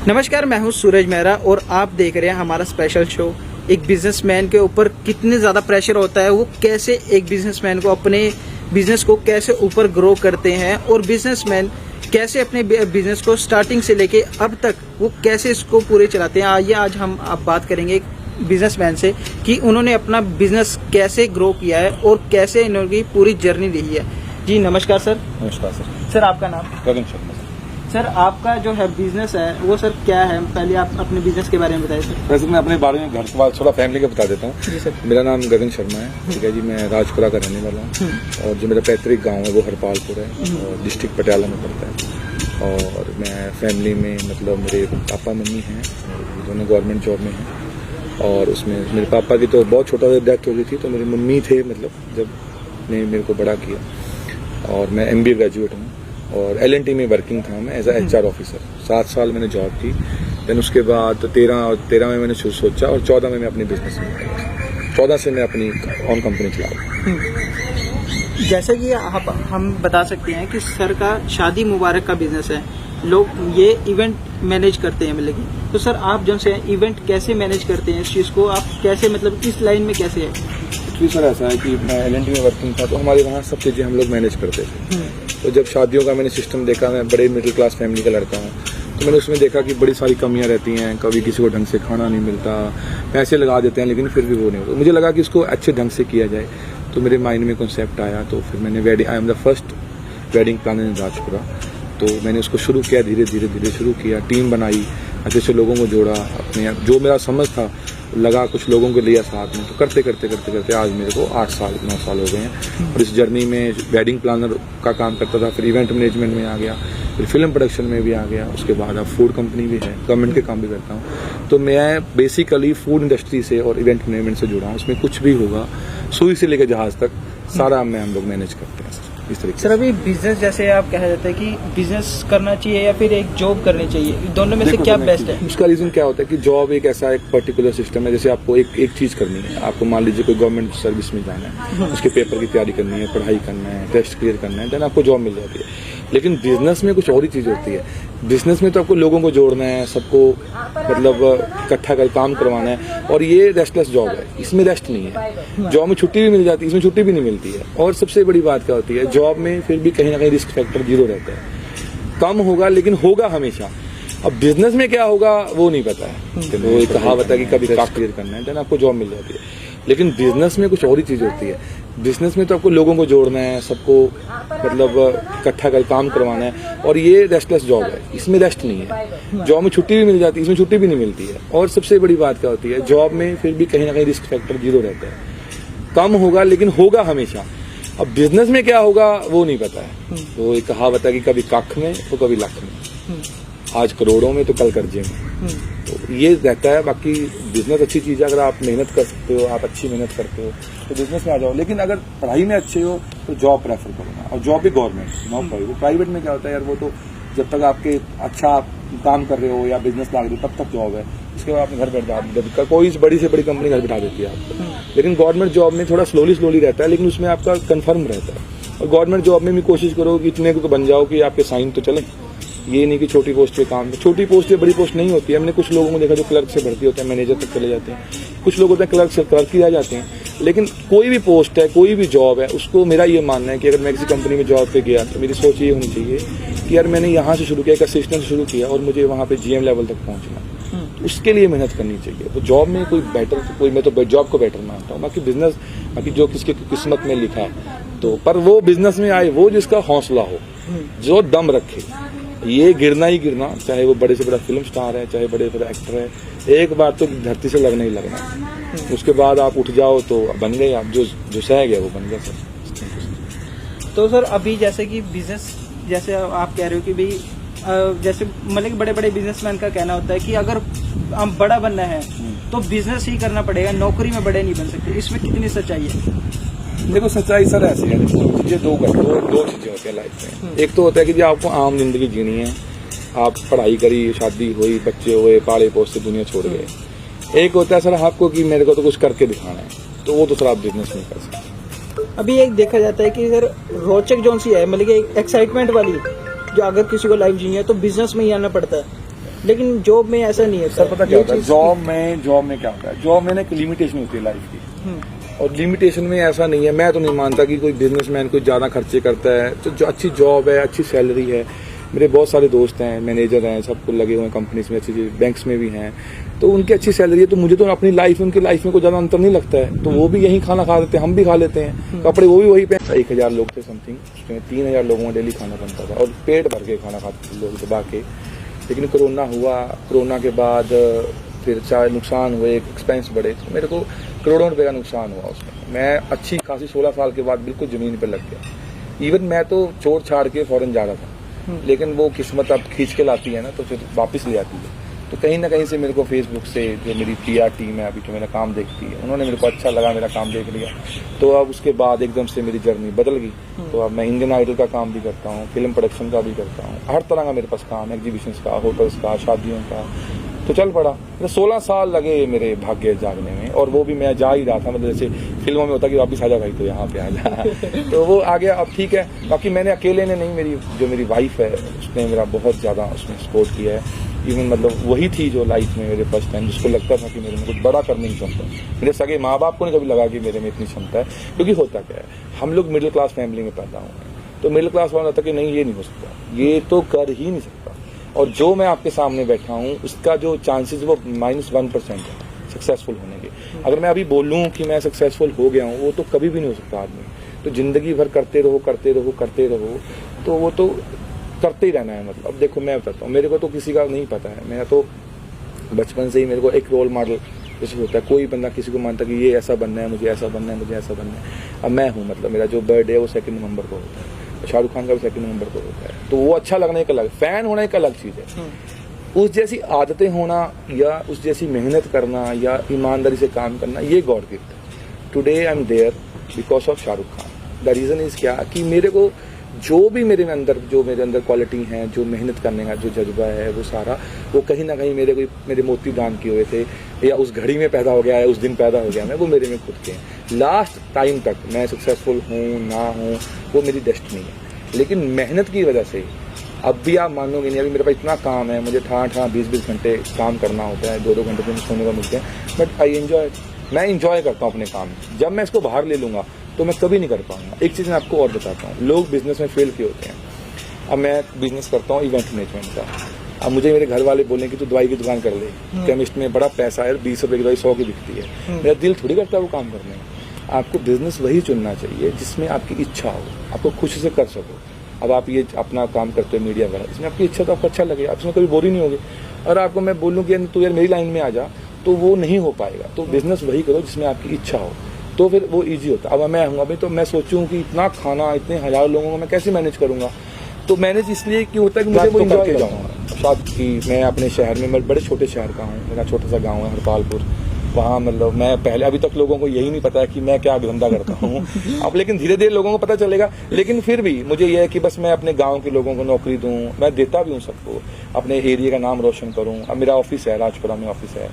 नमस्कार, मैं हूं सूरज मेहरा और आप देख रहे हैं हमारा स्पेशल शो। एक बिजनेसमैन के ऊपर कितने ज़्यादा प्रेशर होता है, वो कैसे एक बिजनेसमैन को अपने बिजनेस को कैसे ऊपर ग्रो करते हैं और बिजनेसमैन कैसे अपने बिजनेस को स्टार्टिंग से लेके अब तक वो कैसे इसको पूरे चलाते हैं। आइए आज हम आप बात करेंगे एक बिजनेसमैन से कि उन्होंने अपना बिजनेस कैसे ग्रो किया है और कैसे इन्होंने पूरी जर्नी रही है। जी नमस्कार सर। नमस्कार सर। सर आपका नाम? गगन शर्मा सर, आपका जो है बिजनेस है वो सर क्या है? पहले आप अपने बिजनेस के बारे में बताइए सर। वैसे मैं अपने बारे में घर के बाद थोड़ा फैमिली का बता देता हूँ। जी सर। मेरा नाम गगन शर्मा है, ठीक है जी। मैं राजपुरा का रहने वाला हूँ और जो मेरा पैतृक गांव है वो हरपालपुर है और डिस्ट्रिक्ट पटियाला में पड़ता है। और मैं फैमिली में मतलब मेरे पापा मम्मी हैं, दोनों गवर्नमेंट जॉब में हैं। और उसमें मेरे पापा की तो बहुत छोटा डेथ हो गई थी, तो मेरी मम्मी थे मतलब जब ने मेरे को बड़ा किया। और मैं MBA ग्रेजुएट हूँ और L&T में वर्किंग था मैं एज ए HR ऑफिसर। 7 साल मैंने जॉब की। देन उसके बाद 13 में मैंने सोचा और 14 में मैं अपनी बिजनेस में आया। 14 से मैं अपनी ऑन कंपनी चला रहा हूँ। जैसे कि हम बता सकते हैं कि सर का शादी मुबारक का बिजनेस है, लोग ये इवेंट मैनेज करते हैं मतलब कि। तो सर आप जो से इवेंट कैसे मैनेज करते हैं, इस चीज़ को आप कैसे मतलब इस लाइन में कैसे है? एक्चुअली सर ऐसा है कि मैं L&T में वर्किंग था तो हमारे वहाँ सब चीज़ें हम लोग मैनेज करते थे। तो जब शादियों का मैंने सिस्टम देखा, मैं बड़े मिडिल क्लास फैमिली का लड़का हूँ, तो मैंने उसमें देखा कि बड़ी सारी कमियां रहती हैं। कभी किसी को ढंग से खाना नहीं मिलता, पैसे लगा देते हैं लेकिन फिर भी वो नहीं होता। मुझे लगा कि इसको अच्छे ढंग से किया जाए, तो मेरे माइंड में कॉन्सेप्ट आया। तो फिर मैंने I am the first wedding planner in Rajpura. तो मैंने उसको शुरू किया, धीरे धीरे शुरू किया, टीम बनाई, अच्छे से लोगों को जोड़ा। अपने जो मेरा समझ था लगा, कुछ लोगों को लिया साथ में। तो करते करते आज मेरे को 8 साल 9 साल हो गए हैं। और इस जर्नी में वेडिंग प्लानर का काम करता था, फिर इवेंट मैनेजमेंट में आ गया, फिर फिल्म प्रोडक्शन में भी आ गया। उसके बाद अब फूड कंपनी भी है, गवर्नमेंट के काम भी करता हूँ। तो मैं बेसिकली फूड इंडस्ट्री से और इवेंट मैनेजमेंट से जुड़ा हूँ। उसमें कुछ भी होगा, सुई से लेकर जहाज तक सारा हम लोग मैनेज करते हैं इस तरीके से। सर अभी बिजनेस जैसे आप कह जाते हैं कि बिजनेस करना चाहिए या फिर एक जॉब करनी चाहिए, दोनों में से क्या बेस्ट है? उसका रीजन क्या होता है कि जॉब एक ऐसा एक पर्टिकुलर सिस्टम है। जैसे आपको एक चीज करनी है, आपको मान लीजिए कोई गवर्नमेंट सर्विस में जाना है, उसके पेपर की तैयारी करनी है, पढ़ाई करना है, टेस्ट क्लियर करना है, देन आपको जॉब मिल जाती है। लेकिन बिजनेस में कुछ और ही चीज होती है। बिजनेस में तो आपको लोगों को जोड़ना है, सबको मतलब इकट्ठा कर काम करवाना है, और ये रेस्टलेस जॉब है, इसमें रेस्ट नहीं है। जॉब में छुट्टी भी मिल जाती है, इसमें छुट्टी भी नहीं मिलती है। और सबसे बड़ी बात क्या होती है, जॉब में फिर भी कहीं ना कहीं रिस्क फैक्टर 0 रहता है। कम होगा लेकिन होगा हमेशा। अब बिजनेस में क्या होगा वो नहीं पता है। तो वो एक कहावत है कि कभी काम क्लियर करना है, देन आपको जॉब मिल जाती है। लेकिन बिजनेस में कुछ और ही चीज होती है। बिजनेस में तो आपको लोगों को जोड़ना है, सबको मतलब इकट्ठा कर काम करवाना है, और ये रेस्टलेस जॉब है, इसमें रेस्ट नहीं है। जॉब में छुट्टी भी मिल जाती है, इसमें छुट्टी भी नहीं मिलती है। और सबसे बड़ी बात क्या होती है, जॉब में फिर भी कहीं ना कहीं रिस्क फैक्टर 0 रहता है। कम होगा लेकिन होगा हमेशा। अब बिजनेस में क्या होगा वो नहीं पता है। तो एक कहावत है कि कभी कख में तो कभी लख में, आज करोड़ों में तो कल कर्जे में। तो ये रहता है। बाकी बिजनेस अच्छी चीज है, अगर आप मेहनत कर सकते हो, आप अच्छी मेहनत करते हो तो बिजनेस में आ जाओ। लेकिन अगर पढ़ाई में अच्छे हो तो जॉब प्रेफर करूंगा, और जॉब भी गवर्नमेंट, नॉट प्राइवेट। प्राइवेट में क्या होता है यार, वो तो जब तक आपके अच्छा काम कर रहे हो या बिजनेस ला रहे हो तब तक जॉब है, उसके बाद आपने घर बैठा, कोई बड़ी से बड़ी कंपनी घर बैठा देती है आपको। लेकिन गवर्नमेंट जॉब में थोड़ा स्लोली रहता है, लेकिन उसमें आपका कन्फर्म रहता है। और गवर्नमेंट जॉब में भी कोशिश करो कि इतने को बन जाओ कि आपके साइन तो चले। ये नहीं कि छोटी पोस्ट पे काम, छोटी पोस्ट या बड़ी पोस्ट नहीं होती है। हमने कुछ लोगों को देखा जो क्लर्क से भर्ती होते हैं, मैनेजर तक चले जाते हैं। कुछ लोग होते हैं क्लर्क से क्लर्क ही रह जाते हैं। लेकिन कोई भी पोस्ट है, कोई भी जॉब है, उसको मेरा ये मानना है कि अगर मैं किसी कंपनी में जॉब पे गया तो मेरी सोच ये होनी चाहिए कि यार मैंने यहाँ से शुरू किया, एक असिस्टेंट से शुरू किया और मुझे वहाँ पे GM लेवल तक पहुँचना, उसके लिए मेहनत करनी चाहिए। तो जॉब में मैं तो जॉब को बेटर मानता हूँ। बाकी बिजनेस, बाकी जो किसकी किस्मत में लिखा तो, पर वो बिजनेस में आए वो जिसका हौसला हो, जो दम रखे। ये गिरना ही गिरना, चाहे वो बड़े से बड़ा फिल्म स्टार है, चाहे बड़े से बड़ा एक्टर है, एक बार तो धरती से लगना ही लगना। उसके बाद आप उठ जाओ तो बन गए, आप जो सह गया वो बन गया सर। तो सर अभी जैसे कि बिजनेस, जैसे आप कह रहे हो कि भाई जैसे मतलब बड़े बड़े बिजनेसमैन का कहना होता है कि अगर हम बड़ा बनना है तो बिजनेस ही करना पड़ेगा, नौकरी में बड़े नहीं बन सकते। इसमें कितनी सच्चाई है? देखो सच्चाई सर ऐसी है, ये दो चीजें होती है लाइफ में। एक तो होता है कि जी आपको आम जिंदगी जीनी है, आप पढ़ाई करी, शादी हुई, बच्चे हुए, पाले पोस से दुनिया छोड़ गए। एक होता है सर आपको कि मेरे को तो कुछ करके दिखाना है, तो वो तो सर आप बिजनेस नहीं कर सकते। अभी एक देखा जाता है कि सर रोचक जोन सी है, मतलब कि एक्साइटमेंट वाली, जो अगर किसी को लाइफ जीनी है तो बिजनेस में ही आना पड़ता है। लेकिन जॉब में ऐसा नहीं है सर पता क्या होता है जॉब में क्या होता है, जॉब में ना एक लिमिटेशन होती है लाइफ की, और लिमिटेशन में ऐसा नहीं है। मैं तो नहीं मानता कि कोई बिजनेसमैन कोई ज्यादा खर्चे करता है। तो जो अच्छी जॉब है, अच्छी सैलरी है, मेरे बहुत सारे दोस्त हैं, मैनेजर हैं, सबको लगे हुए हैं कंपनीज में, अच्छी बैंक्स में भी हैं, तो उनकी अच्छी सैलरी है। तो मुझे तो अपनी लाइफ में उनकी लाइफ में कोई ज्यादा अंतर नहीं लगता है। तो वो भी यही खाना खा लेते हैं, हम भी खा लेते हैं, कपड़े वो भी वही पे। 1000 लोग थे समथिंग, उसमें 3000 लोगों का डेली खाना बनता था और पेट भर के खाना खाते थे लोग दबा के। लेकिन कोरोना हुआ, कोरोना के बाद फिर चाहे नुकसान हुए, एक्सपेंस बढ़े, तो मेरे को करोड़ों रुपए का नुकसान हुआ उसमें। मैं अच्छी खासी 16 साल के बाद बिल्कुल जमीन पर लग गया। इवन मैं तो छोड़ छाड़ के फॉरेन जा रहा था, लेकिन वो किस्मत अब खींच के लाती है ना, तो फिर वापस ले आती है। तो कहीं ना कहीं से मेरे को फेसबुक से जो मेरी PR टीम है अभी जो मेरा काम देखती है, उन्होंने मेरे को अच्छा लगा, मेरा काम देख लिया, तो अब उसके बाद एकदम से मेरी जर्नी बदल गई। तो अब मैं इंडियन आइडल का काम भी करता हूँ, फिल्म प्रोडक्शन का भी करता हूँ, हर तरह का मेरे पास काम है, एग्जीबिशंस का, होटल्स का, शादियों का। तो चल पड़ा। तो 16 साल लगे मेरे भाग्य जागने में, और वो भी मैं जा ही रहा था, मतलब जैसे फिल्मों में होता कि वापिस आ जा भाई, तो यहाँ पे आ जा तो वो आ गया। अब ठीक है, बाकी मैंने अकेले ने नहीं, मेरी वाइफ है उसने मेरा बहुत ज्यादा उसमें सपोर्ट किया है। इवन मतलब वही थी जो लाइफ में मेरे फर्स्ट टाइम जिसको लगता था कि मेरे में कुछ बड़ा करने की क्षमता है। मेरे सगे माँ बाप को नहीं कभी लगा कि मेरे में इतनी क्षमता है, क्योंकि होता क्या है, हम लोग मिडिल क्लास फैमिली में पैदा हुए हैं, तो मिडिल क्लास वाला होता कि नहीं ये नहीं हो सकता, ये तो कर ही नहीं सकता। और जो मैं आपके सामने बैठा हूँ उसका जो चांसेस वो -1% है सक्सेसफुल होने के। अगर मैं अभी बोलूँ कि मैं सक्सेसफुल हो गया हूँ, वो तो कभी भी नहीं हो सकता आदमी। तो जिंदगी भर करते रहो करते रहो करते रहो, तो वो तो करते ही रहना है। मतलब अब देखो मैं बताता हूँ, मेरे को तो किसी का नहीं पता है, मैं तो बचपन से ही मेरे को एक रोल मॉडल जैसे होता है, कोई बंदा किसी को मानता कि ये ऐसा बनना है, मुझे ऐसा बनना है, मुझे ऐसा बनना है। अब मैं हूँ, मतलब मेरा जो बर्थडे है वो 2 नवंबर को होता है, शाहरुख खान का भी 2 नवंबर को होता है, तो वो अच्छा लगना एक अलग, फैन होना एक अलग चीज है। उस जैसी आदतें होना या उस जैसी मेहनत करना या ईमानदारी से काम करना, ये गॉड गिफ्ट है। Today I am there because of Shahrukh Khan. The reason is क्या कि मेरे को जो मेरे अंदर क्वालिटी है, जो मेहनत करने का जो जज्बा है, वो सारा वो कहीं ना कहीं मेरे मोती दान किए हुए थे, या उस घड़ी में पैदा हो गया है, उस दिन पैदा हो गया मैं, वो मेरे में खुद के हैं। लास्ट टाइम तक मैं सक्सेसफुल हूँ ना हूँ वो मेरी डेस्टिनी है, लेकिन मेहनत की वजह से अब भी आप मानोगे नहीं, अभी मेरे पास इतना काम है, मुझे 20-20 घंटे काम करना होता है, 2-2 घंटे दिन सोने को मिलते हैं, बट आई एंजॉय। मैं इंजॉय करता हूँ अपने काम। जब मैं इसको बाहर ले लूंगा तो मैं कभी नहीं कर पाऊंगा। एक चीज मैं आपको और बताता हूँ, लोग बिजनेस में फेल क्यों होते हैं। अब मैं बिजनेस करता हूँ इवेंट मैनेजमेंट का। अब मुझे मेरे घर वाले बोले कि तू दवाई की दुकान कर ले, केमिस्ट में बड़ा पैसा है, 20 रुपए की दवाई 100 की बिकती है। मेरा दिल थोड़ी करता है वो काम करने में। आपको बिजनेस वही चुनना चाहिए जिसमें आपकी इच्छा हो, आपको खुशी से कर सको। अब आप ये अपना काम करते हो मीडिया वगैरह, इसमें आपकी इच्छा तो आपको अच्छा लगे, आप इसमें कभी बोरी नहीं होगी। और आपको मैं बोलूँ कि तू यार मेरी लाइन में आ जा, तो वो नहीं हो पाएगा। तो बिजनेस वही करो जिसमें आपकी इच्छा हो, तो फिर वो इजी होता है। अब मैं हूँ अभी, तो मैं सोचूं कि इतना खाना इतने 1000 लोगों को मैं कैसे मैनेज करूंगा, तो मैनेज इसलिए क्यों होता है कि मुझे वो इंजॉय करके जाऊंगा। शायद कि मैं अपने शहर में, मैं बड़े छोटे शहर का हूँ, मेरा छोटा सा गाँव है हरपालपुर, वहाँ मतलब मैं पहले, अभी तक लोगों को यही नहीं पता है कि मैं क्या धंधा करता हूँ अब लेकिन धीरे धीरे लोगों को पता चलेगा। लेकिन फिर भी मुझे यह है कि बस मैं अपने गांव के लोगों को नौकरी दूं, मैं देता भी हूँ सबको, अपने एरिया का नाम रोशन करूँ। अब मेरा ऑफिस है, राजपुरा में ऑफिस है,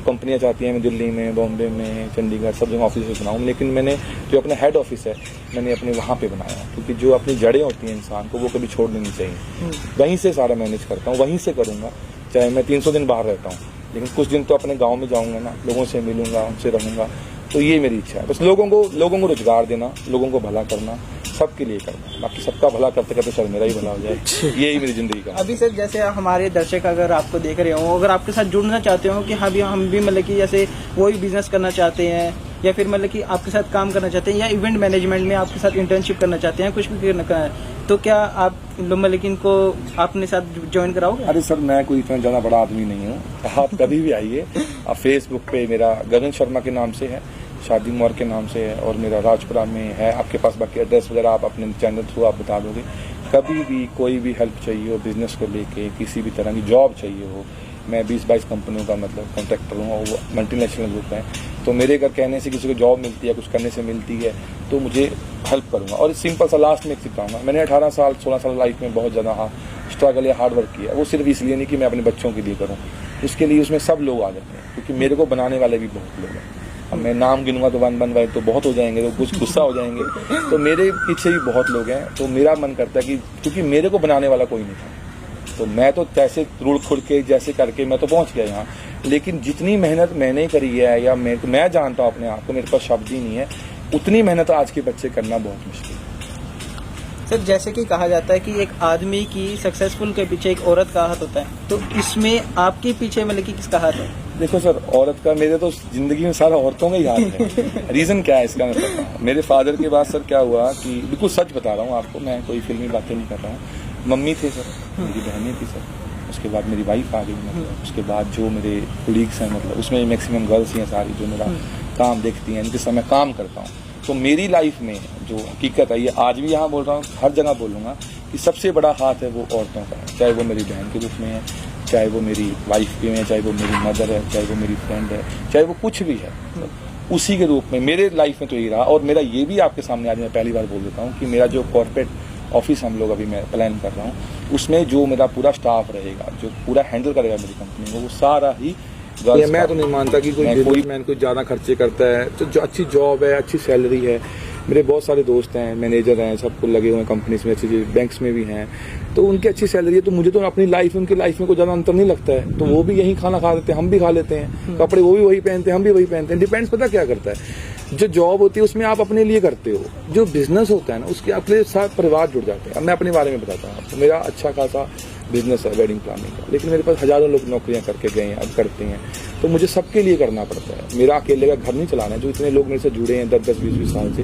कंपनियां चाहती हैं मैं दिल्ली में, बॉम्बे में, चंडीगढ़, सब जगह ऑफिस बनाऊँ, लेकिन मैंने जो अपना हेड ऑफिस है मैंने अपने वहाँ पे बनाया, क्योंकि जो अपनी जड़ें होती हैं इंसान को वो कभी छोड़ देनी चाहिए। वहीं से सारा मैनेज करता हूँ, वहीं से करूँगा, चाहे मैं 300 दिन बाहर रहता हूँ, लेकिन कुछ दिन तो अपने गांव में जाऊंगा ना, लोगों से मिलूंगा, उनसे रहूंगा। तो ये मेरी इच्छा है, बस लोगों को रोजगार देना, लोगों को भला करना, सबके लिए करना, बाकी सबका भला करते करते सर मेरा ही भला हो जाए, यही मेरी जिंदगी का। अभी सर जैसे हमारे दर्शक अगर आपको देख रहे हो, अगर आपके साथ जुड़ना चाहते हो कि हाँ भी हम भी मतलब कि जैसे वही बिजनेस करना चाहते हैं, या फिर मतलब कि आपके साथ काम करना चाहते हैं, या इवेंट मैनेजमेंट में आपके साथ इंटर्नशिप करना चाहते हैं, कुछ भी करना है, तो क्या आप मतलब कि इनको अपने साथ ज्वाइन कराओगे? अरे सर मैं कोई इतना ज्यादा बड़ा आदमी नहीं हूँ, आप कभी भी आइए। आप फेसबुक पे मेरा गगन शर्मा के नाम से है, शादी मौर के नाम से है, और मेरा राजपुरा में है आपके पास। बाकी एड्रेस वगैरह आप अपने चैनल थ्रू आप बता दोगे। कभी भी कोई भी हेल्प चाहिए हो, बिजनेस को लेके, किसी भी तरह की जॉब चाहिए हो, मैं 20-22 कंपनियों का मतलब कॉन्ट्रैक्टर हूँ, और वो मल्टीनेशनल ग्रुप है, तो मेरे अगर कहने से किसी को जॉब मिलती है, कुछ करने से मिलती है, तो मुझे हेल्प करूँगा। और सिंपल सा लास्ट में एक सिखाऊंगा, मैंने 18 साल 16 साल लाइफ में बहुत ज़्यादा स्ट्रगल या हार्ड वर्क किया, वो सिर्फ इसलिए नहीं कि मैं अपने बच्चों के लिए करूँ, उसके लिए उसमें सब लोग आ जाते हैं, क्योंकि मेरे को बनाने वाले भी बहुत लोग हैं। अब मैं नाम गिनूंगा तो 1 बाय तो बहुत हो जाएंगे, तो कुछ गुस्सा हो जाएंगे, तो मेरे पीछे भी बहुत लोग हैं। तो मेरा मन करता है कि क्योंकि मेरे को बनाने वाला कोई नहीं था, तो मैं तो कैसे रूल खुल के जैसे करके मैं तो पहुंच गया यहाँ, लेकिन जितनी मेहनत मैंने करी है या मैं जानता हूँ अपने आप को, मेरे पास शब्द ही नहीं है, उतनी मेहनत आज के बच्चे करना बहुत मुश्किल है। सर जैसे कि कहा जाता है कि एक आदमी की सक्सेसफुल के पीछे एक औरत का हाथ होता है, तो इसमें आपके पीछे मतलब कि किसका हाथ है? देखो सर, औरत का मेरे तो जिंदगी में सारा औरतों का ही हाथ है। रीजन क्या है इसका मैं बताता हूँ। मेरे फादर के बाद सर क्या हुआ कि बिल्कुल सच बता रहा हूँ आपको, मैं कोई फिल्मी बातें नहीं कर रहा हूँ। मम्मी थे सर, मेरी बहनें थी सर, उसके बाद मेरी वाइफ आ गई, मतलब उसके बाद जो मेरे कोलीग्स हैं, मतलब उसमें मैक्सिमम गर्ल्स ही हैं सारी, जो मेरा काम देखती हैं, इनके साथ मैं काम करता हूँ। तो मेरी लाइफ में जो हकीकत है, ये आज भी यहाँ बोल रहा हूँ, हर जगह बोलूँगा कि सबसे बड़ा हाथ है वो औरतों का है, चाहे वो मेरी बहन के रूप में है, चाहे वो मेरी वाइफ के में है, चाहे वो मेरी मदर है, चाहे वो मेरी फ्रेंड है, चाहे वो कुछ भी है, उसी के रूप में मेरे लाइफ में तो यही रहा। और मेरा ये भी आपके सामने आज मैं पहली बार बोल देता हूँ कि मेरा जो कॉर्पोरेट ऑफिस हम लोग अभी मैं प्लान कर रहा हूँ, उसमें जो मेरा पूरा स्टाफ रहेगा, जो पूरा हैंडल करेगा मेरी कंपनी को, वो सारा ही गर्ल्स। मैं तो नहीं मानता कि कोई बिजनेसमैन कोई ज़्यादा खर्चे करता है, तो जो अच्छी जॉब है, अच्छी सैलरी है। मेरे बहुत सारे दोस्त हैं, मैनेजर हैं, सबको लगे हुए हैं कंपनीज में, अच्छी बैंक्स में भी हैं, तो उनकी अच्छी सैलरी है। तो मुझे तो अपनी लाइफ में उनकी लाइफ में कोई ज़्यादा अंतर नहीं लगता है। तो वो भी यही खाना खा लेते हैं, हम भी खा लेते हैं, कपड़े वो भी वही पहनते हैं, हम भी वही पहनते हैं। डिपेंड्स पता क्या करता है, जो जॉब होती है उसमें आप अपने लिए करते हो, जो बिजनेस होता है ना उसके अपने साथ परिवार जुड़ जाते हैं। अब मैं अपने बारे में बताता हूँ आपको, मेरा अच्छा खासा बिजनेस है वेडिंग प्लानिंग का, लेकिन मेरे पास हजारों लोग नौकरियां करके गए हैं, अब करते हैं, तो मुझे सबके लिए करना पड़ता है। मेरा अकेले का घर नहीं चलाना है, जो इतने लोग मेरे से जुड़े हैं 10-10, 20-20 साल से,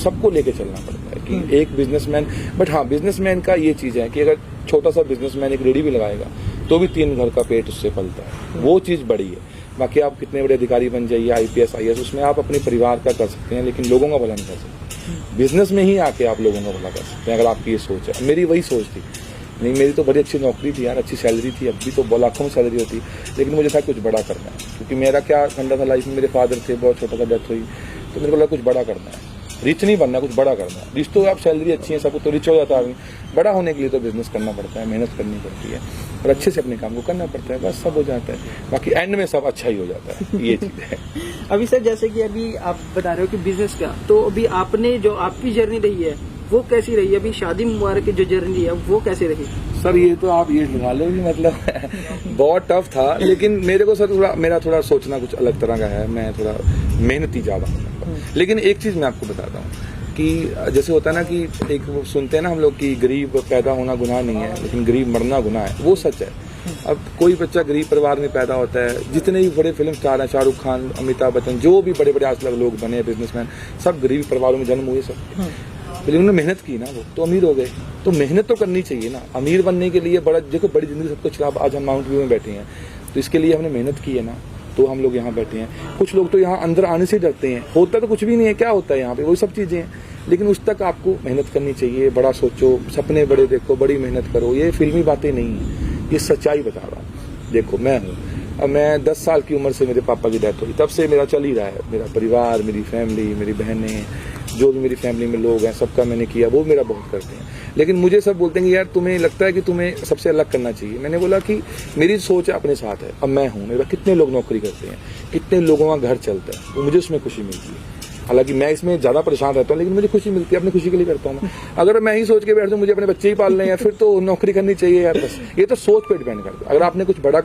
सबको लेके चलना पड़ता है कि एक बिजनेसमैन। बट हाँ, बिजनेसमैन का ये चीज़ है कि अगर छोटा सा बिजनेसमैन एक रेडी भी लगाएगा तो भी 3 घर का पेट उससे पलता है, वो चीज़ बड़ी है। बाकी आप कितने बड़े अधिकारी बन जाइए, IPS IAS, उसमें आप अपने परिवार का कर सकते हैं, लेकिन लोगों का भला नहीं कर सकते। बिजनेस में ही आके आप लोगों का भला कर सकते हैं, अगर आपकी ये सोच है। मेरी वही सोच थी। नहीं, मेरी तो बड़ी अच्छी नौकरी थी यार, अच्छी सैलरी थी, अभी तो लाखों में सैलरी होती, लेकिन मुझे था कुछ बड़ा करना है। क्योंकि मेरा क्या फंडा था लाइफ में, मेरे फादर थे, बहुत छोटा सा डेथ हुई, तो मेरे को लगा कुछ बड़ा करना है, रिच नहीं बनना, कुछ बड़ा करना है। रिच तो आप सैलरी अच्छी है, सब कुछ तो रिच हो जाता है आदमी, बड़ा होने के लिए तो बिजनेस करना पड़ता है, मेहनत करनी पड़ती है और अच्छे से अपने काम को करना पड़ता है, बस सब हो जाता है। बाकी एंड में सब अच्छा ही हो जाता है, ये चीज़ है। अभी सर जैसे कि अभी आप बता रहे हो कि बिजनेस का, तो अभी आपने जो आपकी जर्नी रही है वो कैसी रही? अभी शादी मुबारक की जो जर्नी है वो कैसी रही? सर ये तो आप ये लगा लो कि मतलब बहुत टफ था, लेकिन मेरे को सर मेरा थोड़ा सोचना कुछ अलग तरह का है, मैं थोड़ा मेहनती ज़्यादा हूँ। लेकिन एक चीज़ मैं आपको बताता हूँ कि जैसे होता है ना कि एक वो सुनते हैं ना हम लोग कि गरीब पैदा होना गुनाह नहीं है, लेकिन गरीब मरना गुनाह है, वो सच है। अब कोई बच्चा गरीब परिवार में पैदा होता है, जितने भी बड़े फिल्म स्टार हैं, शाहरुख खान, अमिताभ बच्चन, जो भी बड़े बड़े आज तक लोग बने बिजनेसमैन, सब गरीब परिवारों में जन्म हुए सब, लेकिन उन्होंने मेहनत की ना, वो तो अमीर हो गए। तो मेहनत तो करनी चाहिए ना, अमीर बनने के लिए बड़ा देखो बड़ी जिंदगी सबको चला। आज हम माउंट व्यू में बैठे हैं तो इसके लिए हमने मेहनत की है ना, तो हम लोग यहाँ बैठे हैं। कुछ लोग तो यहाँ अंदर आने से डरते हैं, होता तो कुछ भी नहीं है, क्या होता है यहाँ पे, वही सब चीजें हैं, लेकिन उस तक आपको मेहनत करनी चाहिए, बड़ा सोचो, सपने बड़े देखो, बड़ी मेहनत करो। ये फिल्मी बातें नहीं है, ये सच्चाई बता रहा हूँ। देखो मैं हूँ, अब मैं 10 साल की उम्र से मेरे पापा की डेथ हुई, तब से मेरा चल ही रहा है, मेरा परिवार, मेरी फैमिली, मेरी बहनें, जो भी मेरी फैमिली में लोग हैं, सबका मैंने किया, वो मेरा बहुत करते हैं। लेकिन मुझे सब बोलते हैं कि यार तुम्हें लगता है कि तुम्हें सबसे अलग करना चाहिए। मैंने बोला कि मेरी सोच अपने साथ है, अब मैं हूँ, मेरे पास कितने लोग नौकरी करते हैं, कितने लोगों का घर चलता है, तो मुझे उसमें खुशी मिलती है। हालांकि मैं इसमें ज़्यादा परेशान रहता हूँ, लेकिन मुझे खुशी मिलती है, अपनी खुशी के लिए करता हूँ मैं। अगर मैं ही सोच के बैठ जाऊँ मुझे अपने बच्चे ही पालने हैं, फिर तो नौकरी करनी चाहिए यार, बस ये तो सोच पे डिपेंड करता है। अगर आपने कुछ बड़ा